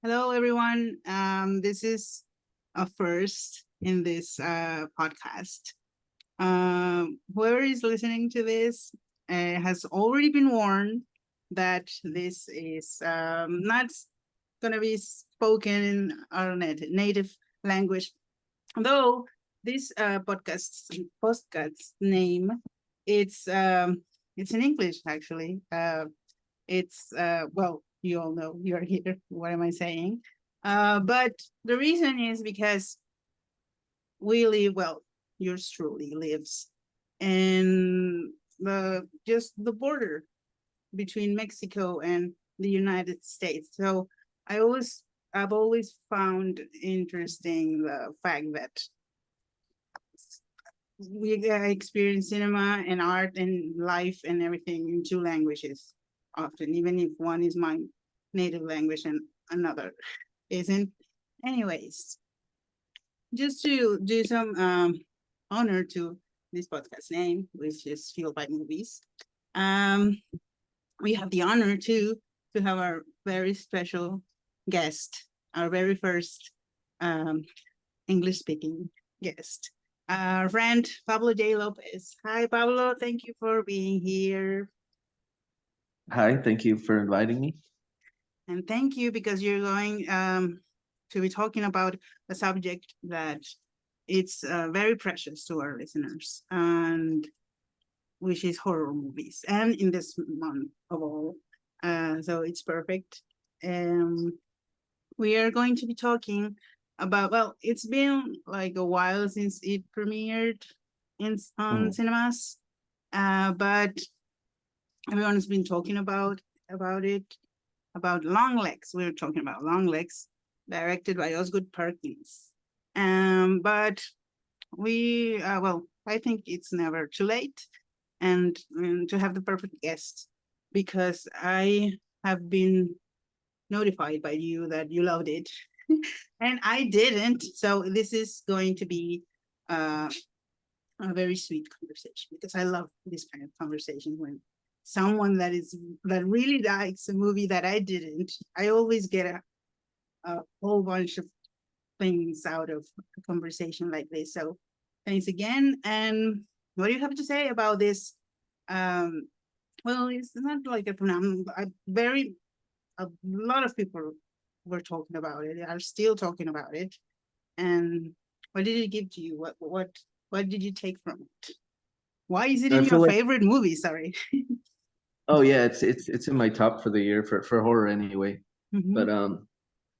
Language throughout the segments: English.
Hello, everyone. This is a first in this podcast. Whoever is listening to this has already been warned that this is not going to be spoken in our native language. Though this podcast name, it's um, it's in English actually. It's well, you all know you're here. What am I saying? But the reason is because we live, well, yours truly lives in the border between Mexico and the United States. So I always I've always found interesting the fact that we experience cinema and art and life and everything in two languages often, even if one is my native language and another isn't. Anyways, just to do some honor to this podcast name, which is Fueled by Movies, um, we have the honor to have our very special guest, our very first um, English speaking guest, our friend Pablo J. Lopez. Hi, Pablo. Thank you for being here. Hi, thank you for inviting me. And thank you because you're going to be talking about a subject that it's very precious to our listeners, and which is horror movies. And in this month of all, so it's perfect. Um, we are going to be talking about, well, it's been like a while since it premiered on Mm. cinemas, but everyone's been talking about it, about Longlegs. We are talking about Longlegs, directed by Osgood Perkins. But well, I think it's never too late, and to have the perfect guest, because I have been notified by you that you loved it, and I didn't. So this is going to be uh, a very sweet conversation because I love this kind of conversation when someone that really likes a movie that I didn't. I always get a whole bunch of things out of a conversation like this. So thanks again. And what do you have to say about this? Um, well, it's not like a phenomenon. A lot of people were talking about it. Are still talking about it. And what did it give to you? What did you take from it? Why is it I in your feel like, favorite movie? Sorry. oh yeah, it's in my top for the year for horror anyway. But Hmm.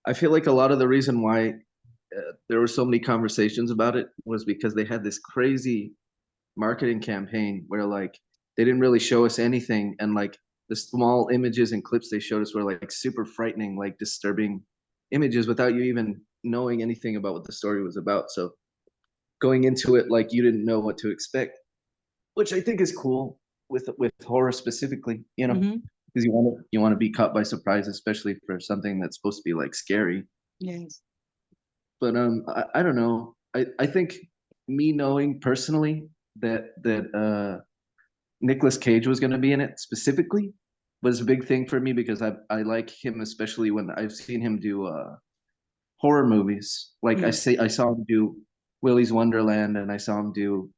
I feel like a lot of the reason why there were so many conversations about it was because they had this crazy marketing campaign where like they didn't really show us anything, and like the small images and clips they showed us were like super frightening, like disturbing images without you even knowing anything about what the story was about. So going into it like you didn't know what to expect, which I think is cool with horror specifically, Hmm. because you want to be caught by surprise, especially for something that's supposed to be like scary. Yes. But I don't know. I think me knowing personally that Nicolas Cage was going to be in it specifically was a big thing for me because I like him, especially when I've seen him do horror movies. Like Mm. I saw him do Willy's Wonderland, and I saw him do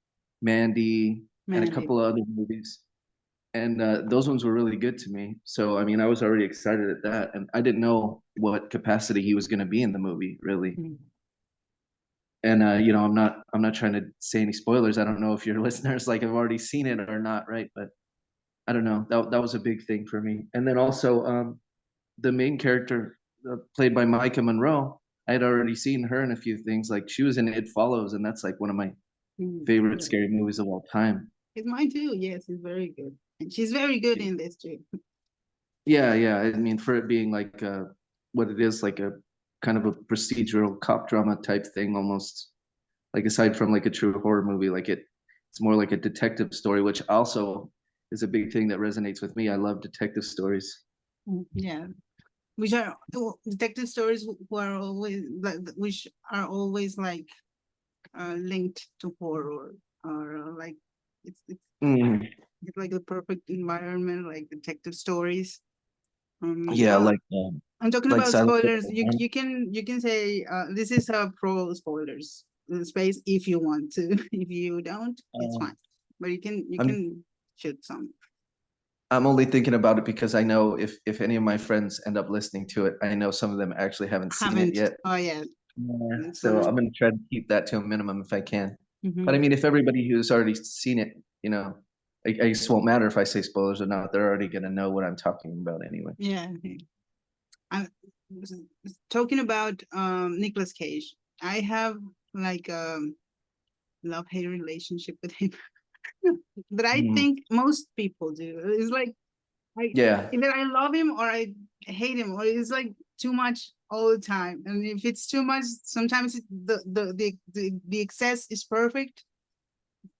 Mandy and a Mandy. couple of other movies, and those ones were really good to me. So I mean, I was already excited at that, and I didn't know what capacity he was going to be in the movie, really. Mm. And I'm not trying to say any spoilers. I don't know if your listeners like have already seen it or not, right? But I don't know. That was a big thing for me. And then also the main character played by Micah Monroe. I had already seen her in a few things. Like she was in It Follows, and that's like one of my Mm. favorite Yeah. scary movies of all time. It's mine too. Yes, it's very good. And she's very good in this too. Yeah, yeah. I mean, for it being like what it is, like a kind of a procedural cop drama type thing, almost like aside from like a true horror movie, like it's more like a detective story, which also is a big thing that resonates with me. I love detective stories. Mm. Yeah. Which are detective stories who are always like, which are always like linked to horror, or like it's it's Mm, it's like the perfect environment, like detective stories. yeah, Yeah. like I'm talking Like about Silence of spoilers. the You Lambs? you can say this is a pro spoilers space if you want to. If you don't, it's Um, fine. But you I'm can shoot some. I'm only thinking about it because I know if any of my friends end up listening to it, I know some of them actually haven't seen it Haven't. yet. Oh yeah, Yeah. that's So fine. I'm gonna try to keep that to a minimum if I can. But I Hmm. mean, if everybody who's already seen it, I guess it won't matter if I say spoilers or not. They're already gonna know what I'm talking about anyway. Yeah. I'm talking about Nicolas Cage. I have like love-hate relationship with him that I Mm, think most people do. It's like I yeah, either I love him or I hate him, or it's like too much all the time. And if it's too much, sometimes the excess is perfect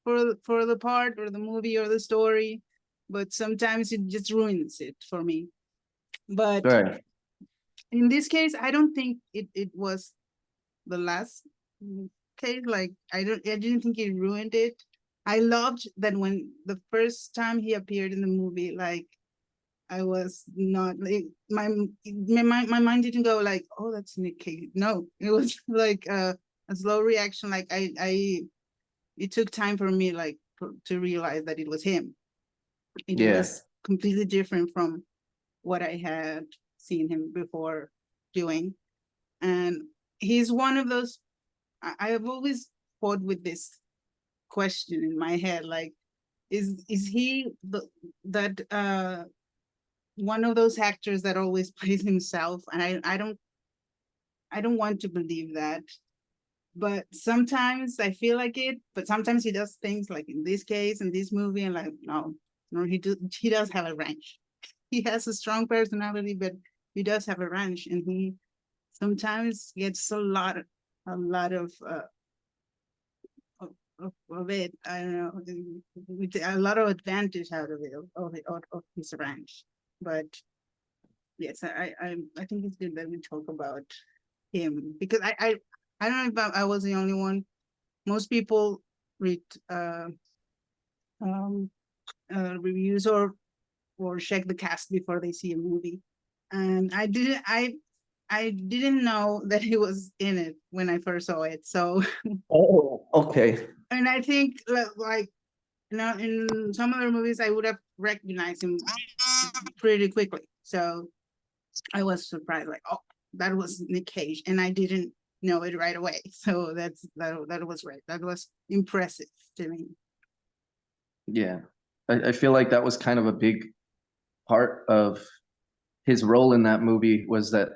for the part or the movie or the story, but sometimes it just ruins it for me. But right. in this case, I don't think it was the last case. Like I didn't think it ruined it. I loved that when the first time he appeared in the movie, like I was not like my mind didn't go like, oh, that's Nick Cage. No, it was like a slow reaction. Like I it took time for me like to realize that it was him. It Yeah, was completely different from what I had seen him before doing. And he's one of those I have always fought with this question in my head, like, is he that one of those actors that always plays himself? And I don't want to believe that. But sometimes I feel like it, but sometimes he does things like in this case, in this movie, and like, no, he does have a range. He has a strong personality, but he does have a range, and he sometimes gets a lot of it. I don't know, with a lot of advantage out of it, of his range. But yes, I think it's good that we talk about him because I don't know if I was the only one. Most people read um, reviews or check the cast before they see a movie, and I didn't know that he was in it when I first saw it. So, oh, okay. and I think like in some other movies I would have recognized him pretty quickly. So I was surprised, like, oh, that was Nick Cage, and I didn't know it right away. So that was great. That was impressive to me. Yeah, I feel like that was kind of a big part of his role in that movie was that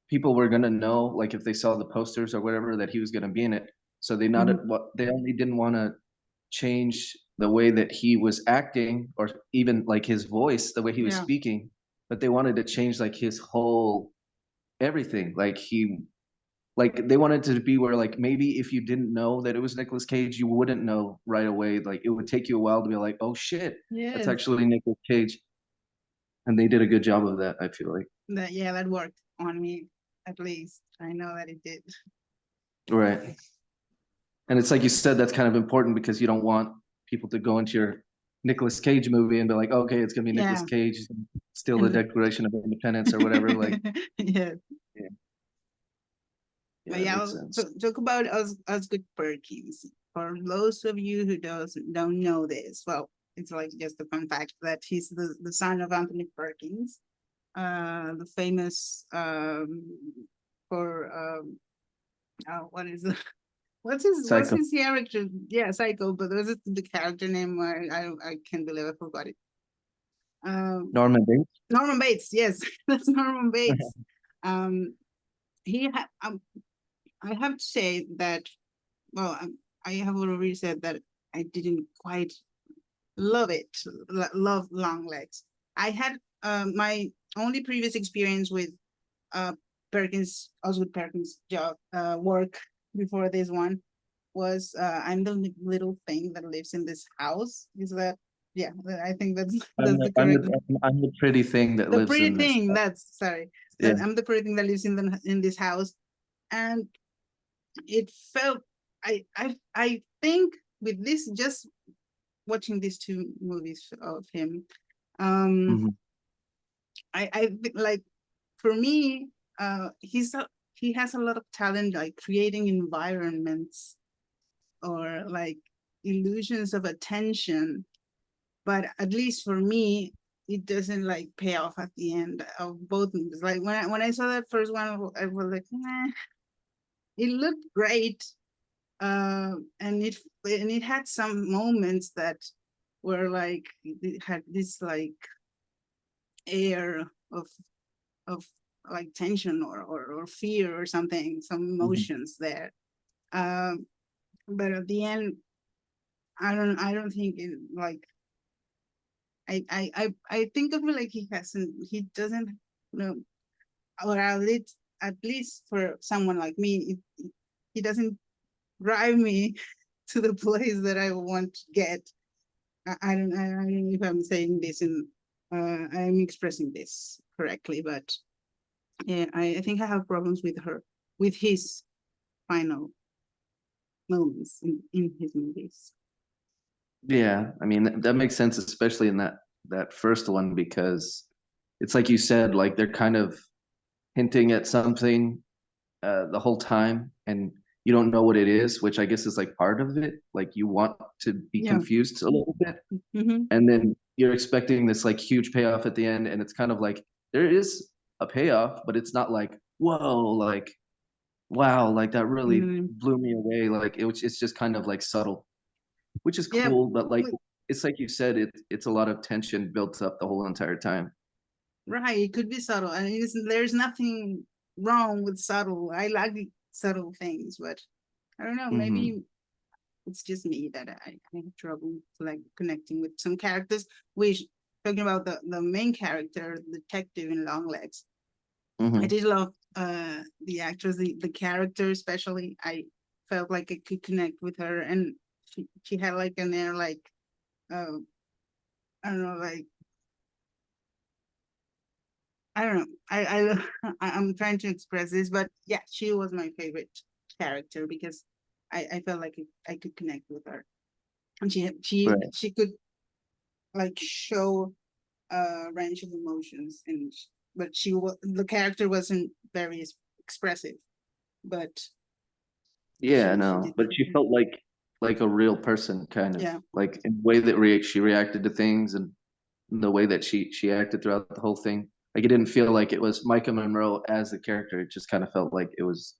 people were gonna know, like if they saw the posters or whatever, that he was gonna be in it. So Mhm. they only didn't want to change the way that he was acting or even like his voice, the way he was Yeah, speaking, but they wanted to change like his whole everything. Like they wanted to be where like maybe if you didn't know that it was Nicolas Cage, you wouldn't know right away. Like it would take you a while to be like, oh shit, that's yes, actually Nicolas Cage. And they did a good job of that, I feel like. that worked on me at least. I know that it did. Right. And it's like you said, that's kind of important because you don't want people to go into your Nicolas Cage movie and be like, okay, it's gonna be Nicolas Yeah, Cage, steal the and Declaration of Independence or whatever. Like, yeah, yeah, but yeah, it yeah, makes sense. talk about Osgood Perkins. For those of you who don't know this, well, it's like just a fun fact that he's the son of Anthony Perkins, the famous for what is it? What's Psycho. his character? Yeah, Psycho, but was it the character name? I can't believe I forgot it. Um, Norman Bates. Norman Bates. Yes, that's Norman Bates. Um, he ha- I have to say that. Well, I have already said that I didn't quite love it. Love Longlegs. I had my only previous experience with uh Osgood Perkins job work before this one was I'm the little thing that lives in this house. Is that yeah? I think that's I'm that's the the I'm correct. the I'm the pretty thing that The lives pretty in this. thing. That's sorry. Yeah. That I'm the pretty thing that lives in this house, and it felt I think with this just watching these two movies of him, um, Mhm. I like for me, he has a lot of talent, like creating environments or like illusions of attention. But at least for me, it doesn't like pay off at the end of both movies. Like when I saw that first one, I was like, nah. It looked great, and it had some moments that were like it had this like air of of like tension or fear or something, some emotions there. Um, but at the end, I don't think it like I think of it like he doesn't, you know, or at least for someone like me, he doesn't drive me to the place that I want to get. I don't know if I'm saying this in I'm expressing this correctly, but yeah, I think I have problems with his final moments in his movies. Yeah, I mean that makes sense, especially in that first one, because it's like you said, like they're kind of hinting at something the whole time, and you don't know what it is, which I guess is like part of it. Like you want to be Yeah. confused a little bit, Mm-hmm. and then you're expecting this like huge payoff at the end, and it's kind of like there is a payoff, but it's not like whoa, like wow, like that really Mm-hmm. blew me away. Like it's just kind of like subtle, which is Yeah, cool, but like it's like you said, it's a lot of tension built up the whole entire time. right. It could be subtle, and there's nothing wrong with subtle. I like subtle things, but I don't know. Hmm. Maybe it's just me that I have trouble like connecting with some characters. Which talking about the main character, the detective in Longlegs, I Hmm. did love the actress, the character especially. I felt like I could connect with her, and she had like an air like uh I don't know, like I don't know. I'm trying to express this, but yeah, she was my favorite character because I felt like I could connect with her, and Right. she could like show a range of emotions, and but the character wasn't very expressive, but Yeah, she no, did. but she felt like a real person, kind of Yeah, like in the way that she reacted to things, and the way that she acted throughout the whole thing. Like it didn't feel like it was Micah Monroe as the character. It just kind of felt like it was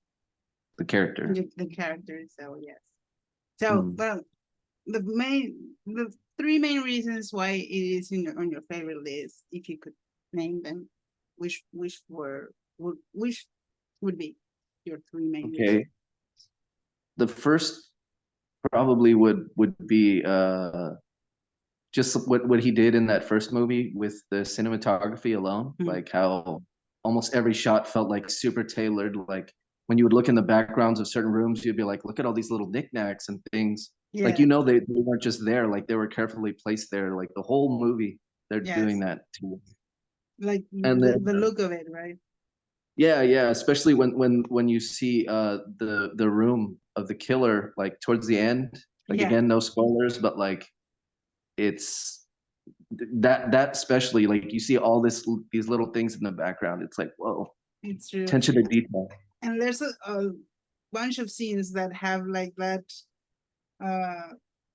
the character. the character. So yes. So Mm. well, the three main reasons why it is on your favorite list, if you could name them, which would be your three main reasons? Okay, the first probably would be just what he did in that first movie with the cinematography alone, Mhm. like how almost every shot felt like super tailored. Like when you would look in the backgrounds of certain rooms, you'd be like, look at all these little knickknacks and things. Like Yeah, they weren't just there, like they were carefully placed there. Like the whole movie, they're doing yes, that too. like And then the look of it, right? yeah, yeah, especially when you see the room of the killer like towards the end. Like Yeah, again, no spoilers, but like it's that especially like you see all these little things in the background. It's like whoa, it's true. attention to detail. And there's a bunch of scenes that have like that. Uh,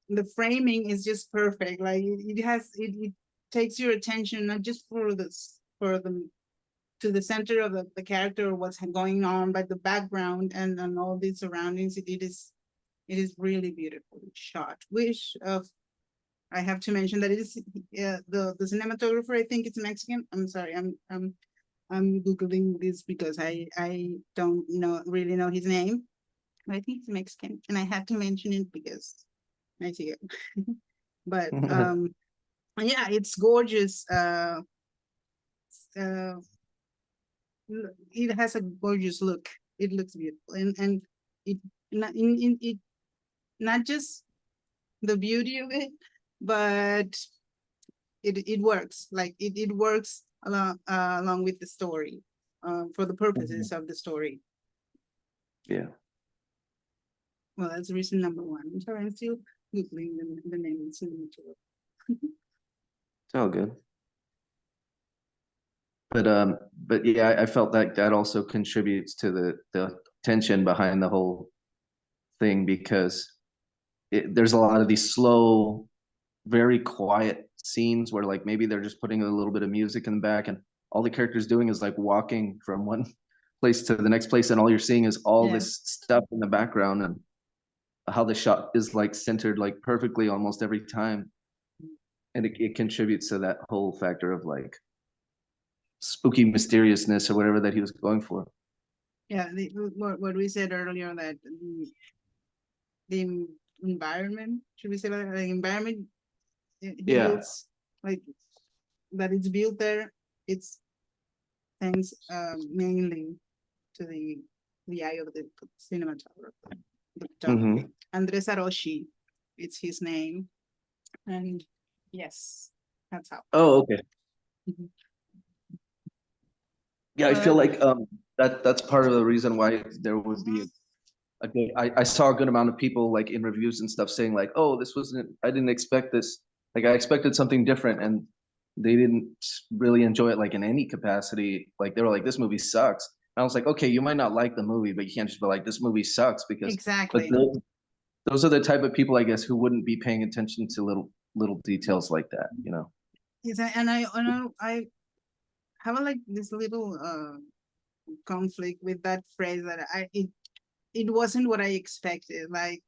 the framing is just perfect. Like it takes your attention not just for this for the to the center of the character or what's going on, but the background and all the surroundings. It is really beautifully shot. Which of I have to mention that it is the cinematographer. I think it's Mexican. I'm sorry. I'm googling this because I don't really know his name. But I think he's Mexican, and I had to mention it because I see it. But yeah, it's gorgeous. Uh, it has a gorgeous look. It looks beautiful, and it it not just the beauty of it, but it works. Like it works along with the story, for the purposes of the story. Yeah, Well, that's reason number one. I'm sorry, I'm still googling the name of the cinematographer. it's all good. but yeah, I felt like that also contributes to the tension behind the whole thing because there's a lot of these slow, very quiet scenes where like maybe they're just putting a little bit of music in the back and all the characters doing is like walking from one place to the next place and all you're seeing is all Yeah. this stuff in the background and how the shot is like centered like perfectly almost every time. And it contributes to that whole factor of like spooky mysteriousness or whatever that he was going for. Yeah, what we said earlier, that the environment, should we say that the environment he Yeah. builds, like that it's built there, it's thanks mainly to the eye of the cinematographer. Mhm. Andres Aroshi, it's his name. And yes, that's how. Oh, okay. Mhm. Yeah, I feel But like that's part of the reason why there would be a good I saw a good amount of people like in reviews and stuff saying like, oh, this wasn't I didn't expect this. Like I expected something different and they didn't really enjoy it like in any capacity. Like they were like, this movie sucks. And I was like, okay, you might not like the movie, but you can't just be like, this movie sucks because but exactly. those are the type of people I guess who wouldn't be paying attention to little details like that, you know. Yes, and I have like this little conflict with that phrase that it wasn't what I expected. Like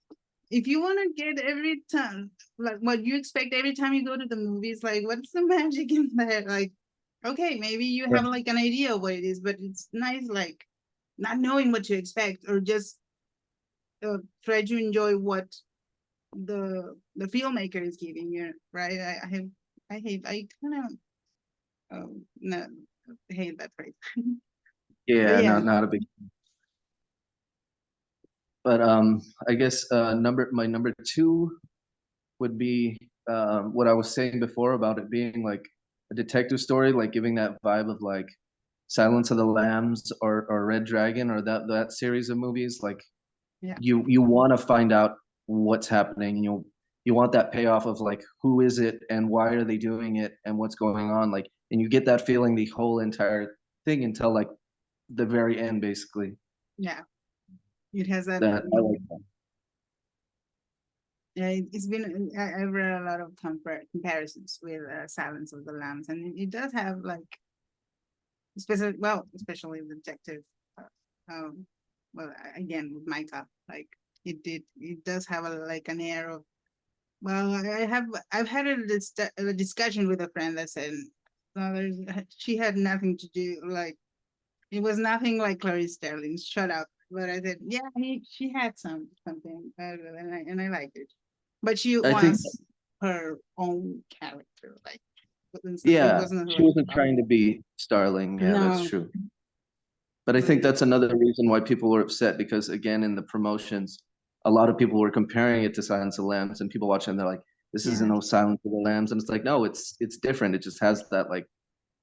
if you want to get every time like what you expect every time you go to the movies, like what's the magic in there? Like, okay, maybe you have like an idea of what it is, but it's nice like not knowing what to expect or just try to enjoy what the filmmaker is giving you, right? I kind of no, hate that phrase. But Yeah, yeah, not a big but I guess my number two would be what I was saying before about it being like a detective story, like giving that vibe of like Silence of the Lambs or Red Dragon or that series of movies. Like yeah, you want to find out what's happening. You want that payoff of like who is it and why are they doing it and what's going on. Like and you get that feeling the whole entire thing until like the very end, basically. yeah. It has that. That I like that. Yeah, it's been. I've read a lot of comparisons with Silence of the Lambs, and it does have like, especially the detective. Um, well, again with Micah, like it does have like an air of. Well, I've had a discussion with a friend that said, no, she had nothing to do like it was nothing like Clarice Sterling. Shut up. But I said, yeah, she had something, and I liked it. But she I think was her own character, like it yeah, wasn't she like wasn't trying to be Starling. Yeah, that's no, true. But I but think that's another reason why people were upset because again, in the promotions, a lot of people were comparing it to Silence of the Lambs, and people watching, they're like, "This isn't yeah, no Silence of the Lambs," and it's like, no, it's different. It just has that like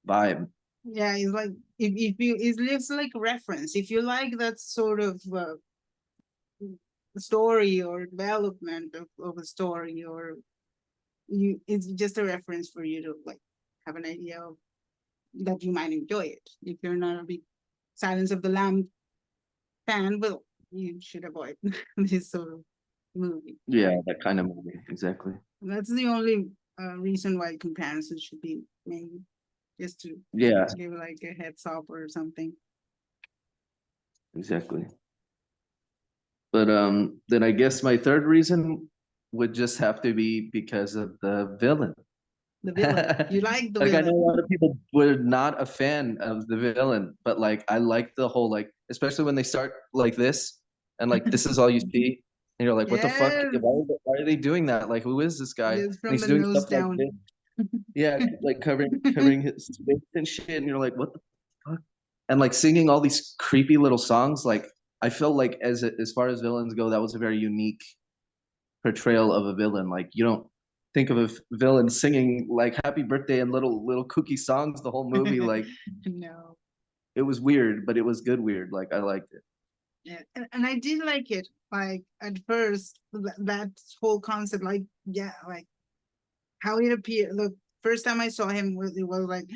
vibe. yeah, it's like if you it's like reference. If you like that sort of story or development of a story, or it's just a reference for you to like have an idea of that you might enjoy it. If you're not a big Silence of the Lamb fan, well, you should avoid this sort of movie. Yeah, that kind of movie, exactly. That's the only reason why comparisons should be made, just to Yeah, give like a heads up or something. exactly. But then I guess my third reason would just have to be because of the villain. The villain, you like the Like I know a villain? lot of people were not a fan of the villain, but like I like the whole like, especially when they start like this and like this is all you see, and you're like, what the fuck? Yes, Why are they doing that? Like, who is this guy? And just from he's the doing nose stuff like down. this, yeah, like covering his face and shit, and you're like, what the fuck? And like singing all these creepy little songs. Like I feel like as far as villains go, that was a very unique portrayal of a villain. Like you don't think of a villain singing like happy birthday and little kooky songs the whole movie. Like No, it was weird, but it was good weird. Like I liked it. yeah, and I did like it. Like at first, that whole concept, like yeah, like how it appeared. The first time I saw him, it was like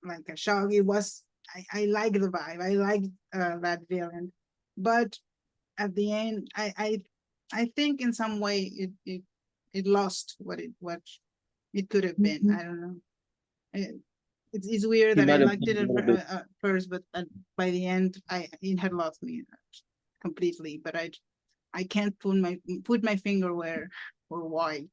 like a shock. It was, I like the vibe. I like that villain, but at the end, I think in some way it lost what it could have been. I don't know. It's weird He that I might have liked been it a little bit. at first, but by the end, it had lost me completely. But I can't put my finger where or why.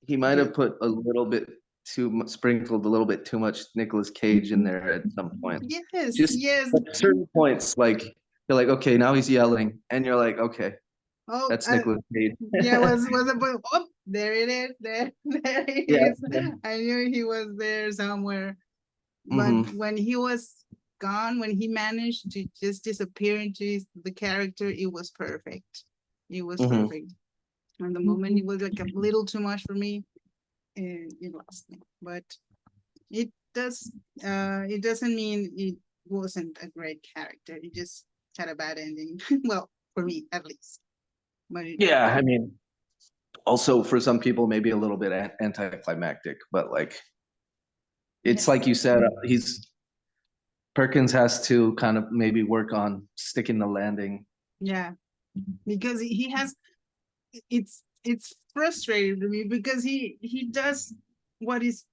He might have put a little bit too much, sprinkled a little bit too much Nicolas Cage in there at some point. Yes, Just yes. at certain points, like you're like, okay, now he's yelling, and you're like, okay, Oh, that's Nicolas Cage. yeah, was about, oh, there it is, there it Yeah. is. I knew he was there somewhere, but Hmm. when he was gone, when he managed to just disappear into the character, it was perfect. It was Hmm. perfect. And the moment it was like a little too much for me, it lost me. But it doesn't mean it wasn't a great character. It just had a bad ending. Well, for me at least. But Yeah, I mean, also for some people, maybe a little bit anticlimactic, but like it's like yes, you said, he's Perkins has to kind of maybe work on sticking the landing. yeah, because he has, it's frustrating to me because he does what is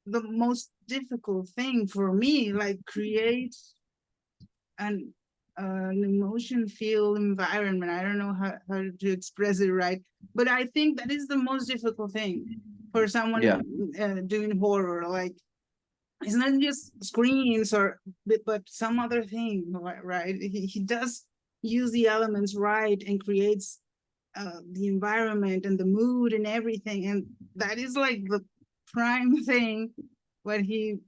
the most difficult thing for me, like create an emotion filled environment. I don't know how to express it right, but I think that is the most difficult thing for someone Yeah. doing horror. Like, it's not just screams or but some other thing, right? He does use the elements right and creates the environment and the mood and everything, and that is like the prime thing. What he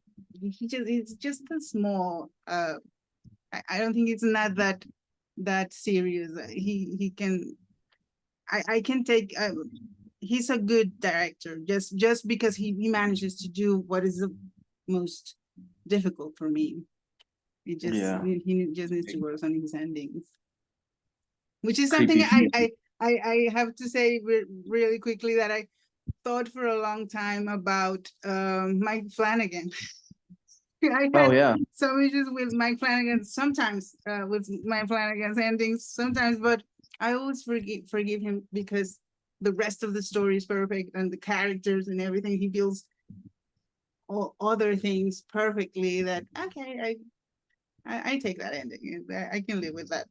just, it's just a small I don't think it's not that serious. He can, I can take he's a good director just because he manages to do what is the most difficult for me. Yeah. He just needs to work on his endings, which is something Creepy. I have to say really quickly, that I thought for a long time about Mike Flanagan. I Oh had yeah. some issues with Mike Flanagan sometimes, with Mike Flanagan's endings sometimes, but I always forgive him because the rest of the story is perfect and the characters and everything. He builds all other things perfectly. That okay, I take that ending. I can live with that.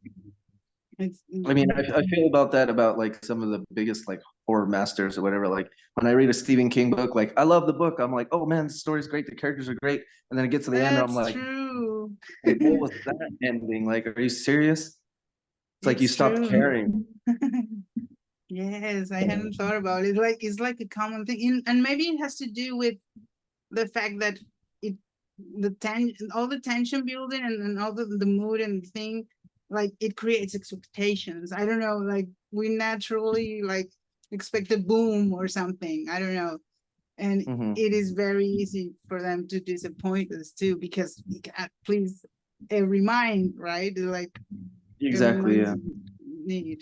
It's, I mean, I feel about that about like some of the biggest like horror masters or whatever. Like when I read a Stephen King book, like I love the book. I'm like, oh man, the story's great, the characters are great. And then it gets to the end, and I'm that's like, true. what was that ending? Like, are you serious? It's like you It's stopped true. caring. Yes, I hadn't thought about it. Like, it's like a common thing, and maybe it has to do with the fact that it all the tension building and all the mood and thing, like it creates expectations. I don't know, like we naturally like expect a boom or something. I don't know, and Hmm. it is very easy for them to disappoint us too, because you can't please every mind, right? Like every Exactly. mind's Yeah. need.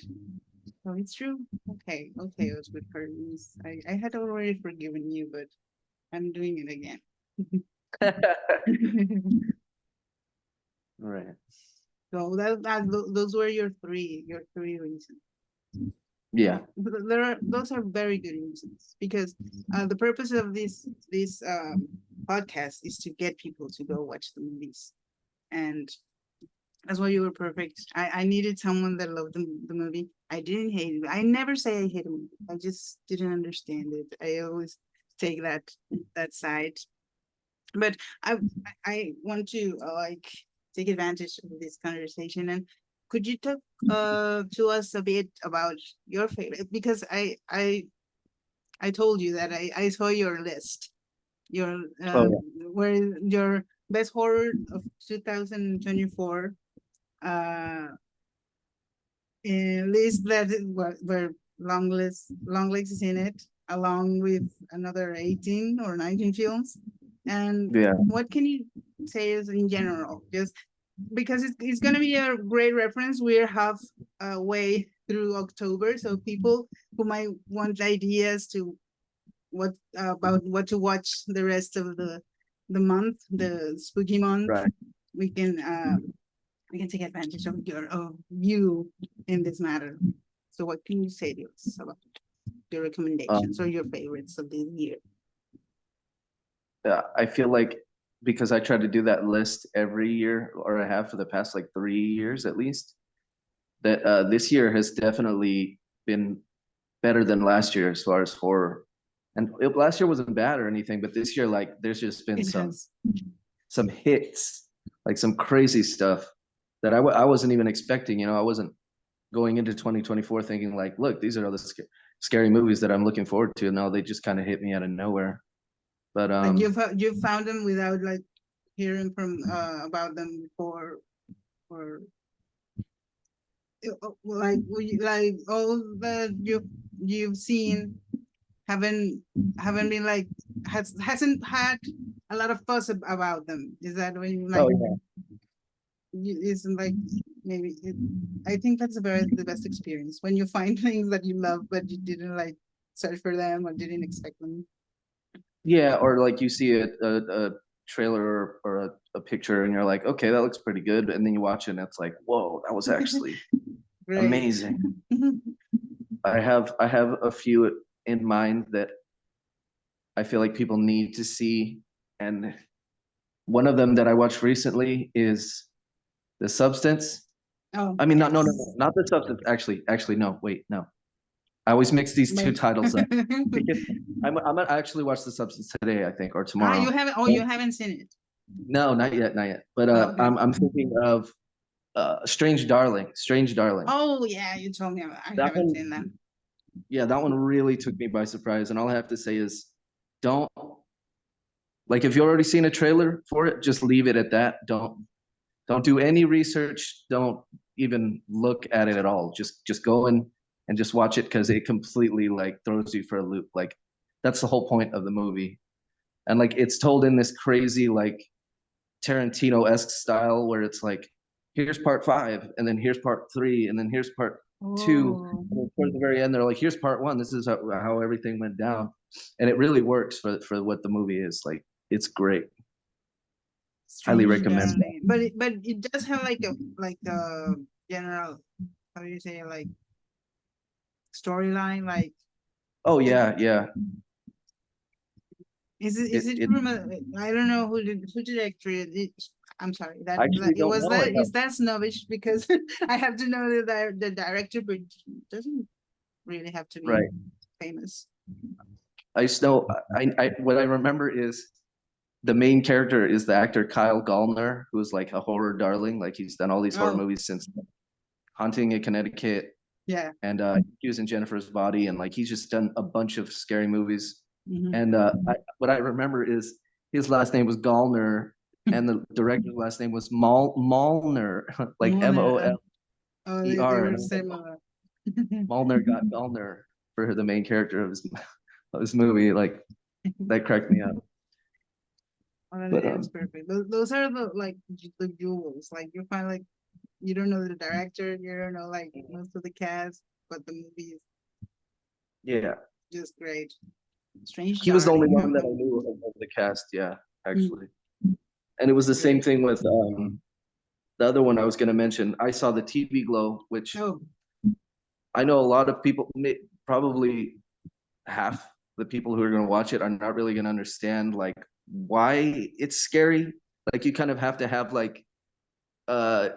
So it's true. Okay, okay, Osgood Perkins. I had already forgiven you, but I'm doing it again. Right. So those were your three reasons. Yeah. Those are very good reasons, because the purpose of this podcast is to get people to go watch the movies, and that's why you were perfect. I needed someone that loved the movie. I didn't hate it. I never say I hate a movie. I just didn't understand it. I always take that side. But I I want to like take advantage of this conversation, and could you talk to us a bit about your favorite, because I told you that I saw your list, your Oh yeah. where your best horror of 2024 uh list, that where Longlegs is in it, along with another 18 or 19 films. And Yeah. what can you say is in general, just because it's going to be a great reference. We're half way through October, so people who might want ideas to what about what to watch the rest of the month, the spooky month, Right. we can take advantage of you in this matter. So what can you say to us about your recommendations or your favorites of this year? I feel like because I try to do that list every year, or I have for the past like 3 years at least, that this year has definitely been better than last year as far as horror. And last year wasn't bad or anything, but this year, like, there's just been It has. some hits, like some crazy stuff that I wasn't even expecting. I wasn't going into 2024 thinking like, look, these are all the scary movies that I'm looking forward to. No, they just kind of hit me out of nowhere. But Like you found them without like hearing from about them before, or like all that you've seen haven't been like hasn't had a lot of fuss about them. Is that when you like? oh yeah, Isn't like maybe I think that's the best experience when you find things that you love but you didn't like search for them or didn't expect them. yeah, or like you see a trailer or a picture and you're like, okay, that looks pretty good, and then you watch it and it's like, whoa, that was actually Great. amazing. I have a few in mind that I feel like people need to see, and one of them that I watched recently is The Substance. Oh, I mean, yes. no, not The Substance. Actually, no, wait, no. I always mix these two titles up. Because I'm gonna actually watch The Substance today, I think, or tomorrow. You haven't? Oh, you haven't seen it? No, not yet, not yet. But Okay. I'm thinking of Strange Darling. Strange Darling. Oh yeah, you told me about. I That haven't one, seen that. yeah, that one really took me by surprise. And all I have to say is, don't like if you've already seen a trailer for it, just leave it at that. Don't do any research. Don't even look at it at all. Just go in and just watch it because it completely like throws you for a loop. Like that's the whole point of the movie. And like it's told in this crazy like Tarantino-esque style where it's like, here's part 5, and then here's part 3, and then here's part 2. Oh. And then towards the very end, they're like, here's part 1. This is how everything went down. And it really works for what the movie is. Like, it's great. Highly recommend that. But it does have like a general, how do you say, like storyline, like Oh yeah, yeah. is it from I don't know who directed it. I'm sorry that it was that is that snobbish because I have to know the director, but it doesn't really have to be right famous. I still I what I remember is the main character is the actor Kyle Gallner, who's like a horror darling. Like he's done all these horror movies since Haunting in Connecticut. Yeah. And he was in Jennifer's Body, and like he's just done a bunch of scary movies. Mm-hmm. And what I remember is his last name was Gallner, and the director's last name was Malner, like Molner. They were similar. Malner got Gallner for the main character of his movie. Like that cracked me up. Oh, that's perfect. Those are the jewels. Like you find like you don't know the director, you don't know like most of the cast, but the movie is just great. Strange. He was the only one that I knew of the cast. Yeah, actually. And it was the same thing with the other one I was going to mention. I saw the TV Glow, which I know a lot of people, probably half the people who are going to watch it are not really going to understand like why it's scary. Like you kind of have to have like an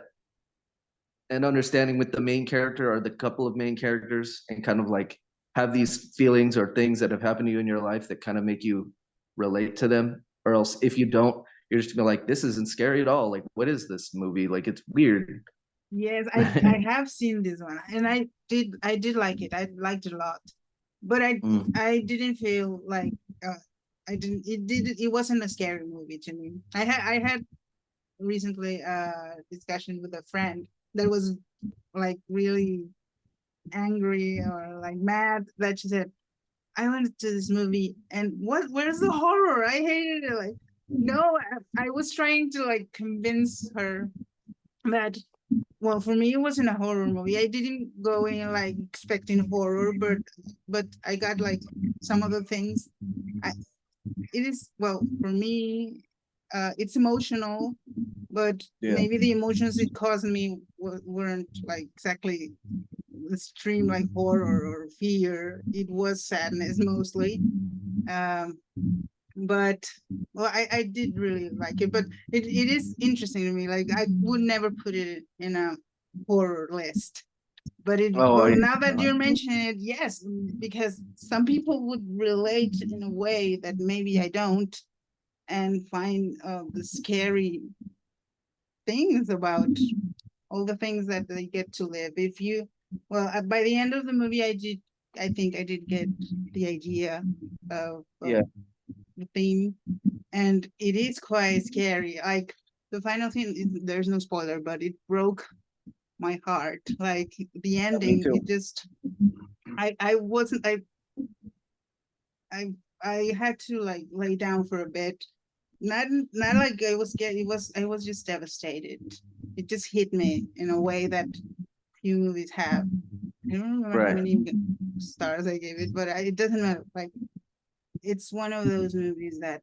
understanding with the main character or the couple of main characters and kind of like have these feelings or things that have happened to you in your life that kind of make you relate to them. Or else if you don't, you're just gonna be like, this isn't scary at all. Like, what is this movie? Like, it's weird. Yes, I have seen this one and I did like it. I liked it a lot. But I didn't feel like it wasn't a scary movie to me. I had recently a discussion with a friend that was like really angry or like mad that she said, I went to this movie and where's the horror? I hated it. Like, no, I was trying to like convince her that, well, for me, it wasn't a horror movie. I didn't go in like expecting horror, but I got like some of the things. It is, well, for me, it's emotional, but Yeah. maybe the emotions it caused me weren't like exactly extreme like horror or fear. It was sadness mostly. Um, but well, I did really like it, but it is interesting to me. Like I would never put it in a horror list. But Oh, well, yeah. now that you're mentioning it, yes, because some people would relate in a way that maybe I don't, and find the scary things about all the things that they get to live. If you, well, by the end of the movie, I think I did get the idea of Yeah. the theme, and it is quite scary. Like the final thing, there's no spoiler, but it broke my heart. Like the Yeah, me ending, too. it just, I wasn't, I, I had to like lay down for a bit. Not like I was scared. I was just devastated. It just hit me in a way that few movies have. I don't remember how Right. many stars I gave it, but it doesn't matter. Like it's one of those movies that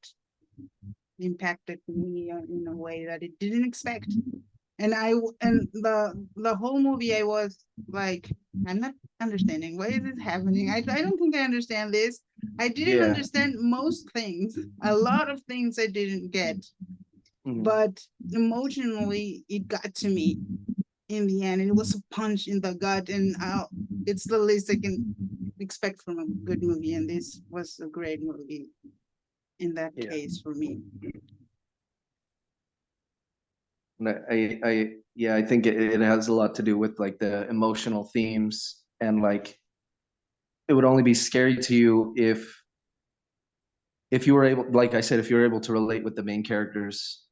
impacted me in a way that it didn't expect. And the whole movie I was like, I'm not understanding. Why is this happening? I don't think I understand this. I didn't Yeah. understand most things. A lot of things I didn't get, Mhm. but emotionally it got to me in the end. And it was a punch in the gut, and it's the least I can expect from a good movie. And this was a great movie in that Yeah. case for me. And yeah, I think it has a lot to do with like the emotional themes, and like it would only be scary to you if you were able, like I said, if you were able to relate with the main characters,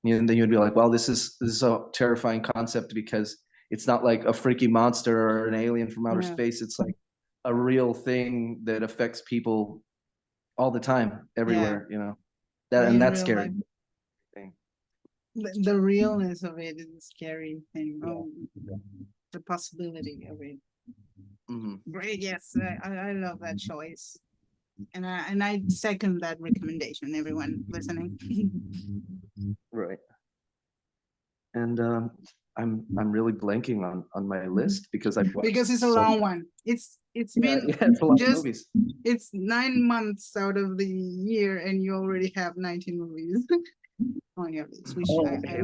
and then you'd be like, well, this is a terrifying concept because it's not like a freaky monster or an alien from outer Yeah, space. It's like a real thing that affects people all the time, yeah, everywhere, yeah, and in that's real scary life. thing. The realness of it is a scary thing. Yeah. Oh, the possibility of it. Hmm. Great, yes, I love that choice, and I second that recommendation. Everyone listening, Right. And I'm really blanking on my list because I've watched because it's a so long one. It's yeah, been yeah, it's a lot of just movies. it's 9 months out of the year, and you already have 19 movies on your list. Which Oh, I okay.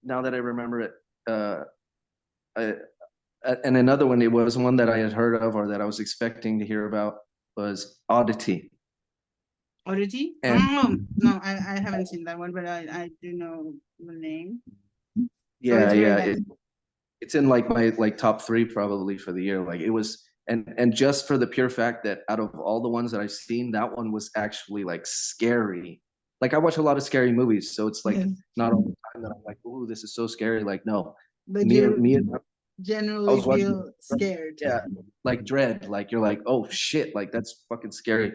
Now that I remember it, I, and another one, it was one that I had heard of or that I was expecting to hear about was Oddity. Oddity. And Oh no, I haven't seen that one, but I do know the name. So yeah, it's very yeah, nice. it's in like my like top three probably for the year. Like it was, and just for the pure fact that out of all the ones that I've seen, that one was actually like scary. Like I watch a lot of scary movies, so it's like Yes. not all the time that I'm like, "Ooh, this is so scary." Like no, But me and you me and I generally was watching, feel scared. yeah, like dread. Like you're like, "Oh shit!" Like that's fucking scary.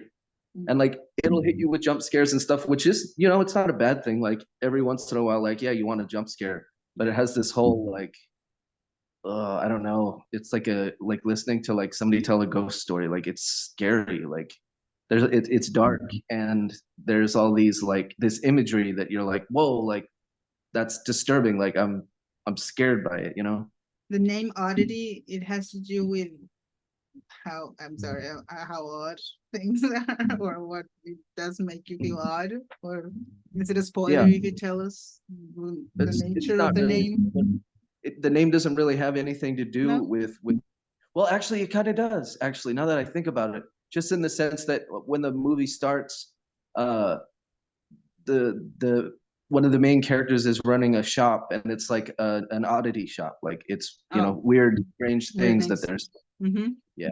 And like it'll hit you with jump scares and stuff, which is, it's not a bad thing. Like every once in a while, like yeah, you want a jump scare, but it has this whole like I don't know. It's like listening to like somebody tell a ghost story. Like it's scary. Like it's dark, and there's all these like this imagery that you're like, whoa, like that's disturbing. Like I'm scared by it. The name oddity, it has to do with how, I'm sorry, how odd things are, or what it does make you feel odd, or is it a spoiler Yeah, if you tell us the it's nature of not the really. name? The name doesn't really have anything to do No. with. Well, actually, it kind of does. Actually, now that I think about it, just in the sense that when the movie starts, uh, the one of the main characters is running a shop, and it's like an oddity shop. Like it's Oh, weird, strange weird things that things. there's. Mm-hmm. Yeah,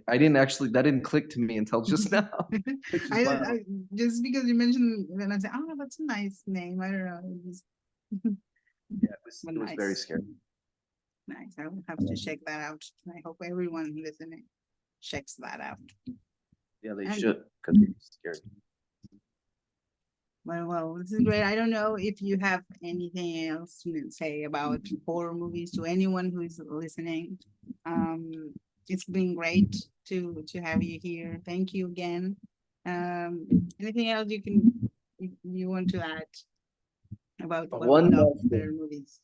I didn't actually, that didn't click to me until just now, which is wild. I just because you mentioned, and I said, oh, that's a nice name. I don't know, Yeah, but it was very nice, scary. nice. I will have to check that out. I hope everyone listening checks that out. Yeah, they And should because it's scary. well, this is great. I don't know if you have anything else to say about horror movies to anyone who is listening. Um, it's been great to have you here. Thank you again. Anything else you want to add about what One we love last their thing. movies?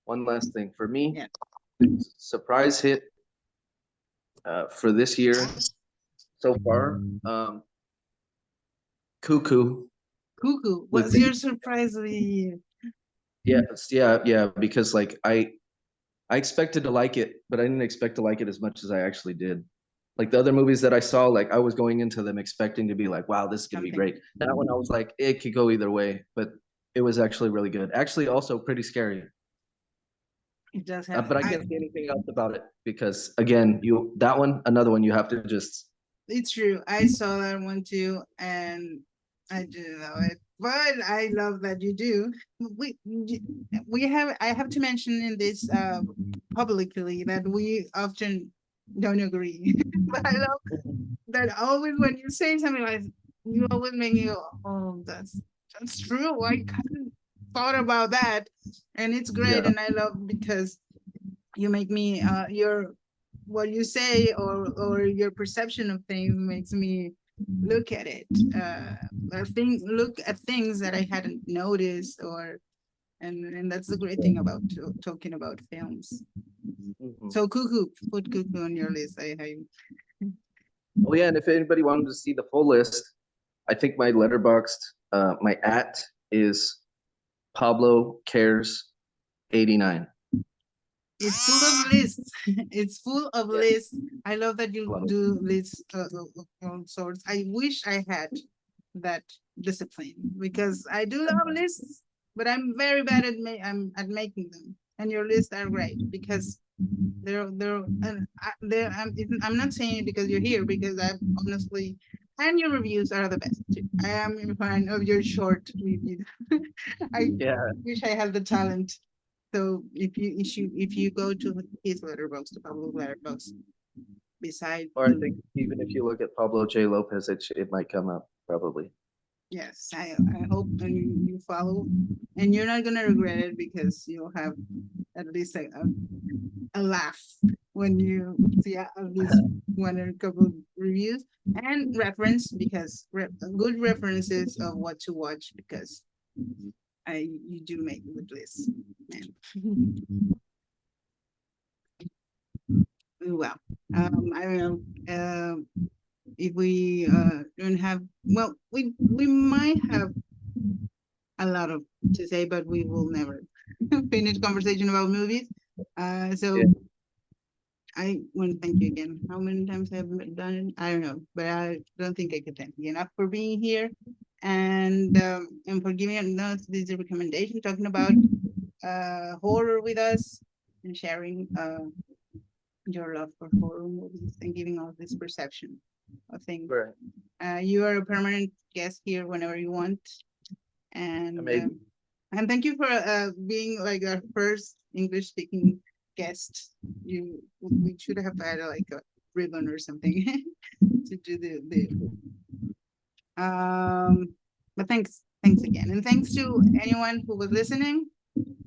One last thing for me. Yeah. Surprise hit for this year so far. Cuckoo. Cuckoo, With what's your surprise of the year? yeah, because like I expected to like it, but I didn't expect to like it as much as I actually did. Like the other movies that I saw, like I was going into them expecting to be like, wow, this is gonna be Something. great. That one I was like, it could go either way, but it was actually really good. Actually, also pretty scary. It does have. But I can't say anything else about it because again, that one, another one, you have to just. It's true. I saw that one too, and I do love it. But I love that you do. We have. I have to mention in this publicly that we often don't agree. But I love that always when you say something like, you always make me go, oh, that's true. I hadn't thought about that, and it's great, Yeah. and I love because you make me your what you say or your perception of things makes me look at it look at things that I hadn't noticed or and that's the great thing about talking about films. Mhm. So Cuckoo, put Cuckoo on your list. I Oh yeah, and if anybody wanted to see the full list, I think my letterboxed, my is Pablo Cares 89. It's full of lists. It's full of Yeah. lists. I love that you Love it. do lists of all sorts. I wish I had that discipline because I do love lists, but I'm very bad at I'm at making them. And your lists are great because I'm not saying it because you're here because I've honestly and your reviews are the best too. I am a fan of your short review. I Yeah. wish I had the talent. So if you go to his letterbox, to Pablo's letterbox, beside Or I think even if you look at Pablo J. Lopez, it might come up probably. yes, I hope and you follow, and you're not gonna regret it because you'll have at least a laugh when you see at least one or a couple of reviews and reference because good references of what to watch because you do make good lists. Well, I don't know if we don't have. Well, we might have a lot of to say, but we will never finish conversation about movies. So Yeah. I want to thank you again. How many times have I done it? I don't know, but I don't think I could thank you enough for being here and for giving us this recommendation, talking about horror with us and sharing your love for horror movies and giving us this perception of things. Right. You are a permanent guest here whenever you want, and Amazing. and thank you for being like our first English speaking guest. We should have had like a ribbon or something to do the but thanks again, and thanks to anyone who was listening.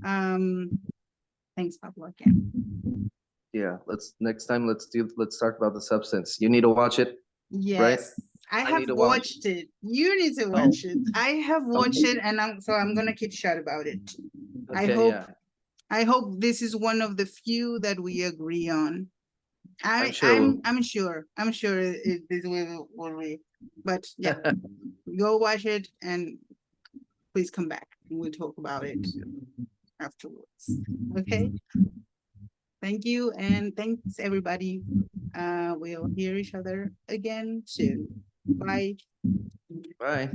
Thanks, Pablo, again. Yeah. Next time let's talk about the substance. You need to watch it. Yes, right? I I have need to watch watched it. You need to watch it. I have watched it, and I'm gonna keep shut about it. Okay, yeah. I hope this is one of the few that we agree on. I'm sure. I'm sure this will be, but yeah, go watch it and please come back and we'll talk about it afterwards. Okay. Thank you and thanks everybody. We'll hear each other again soon. Bye. Bye.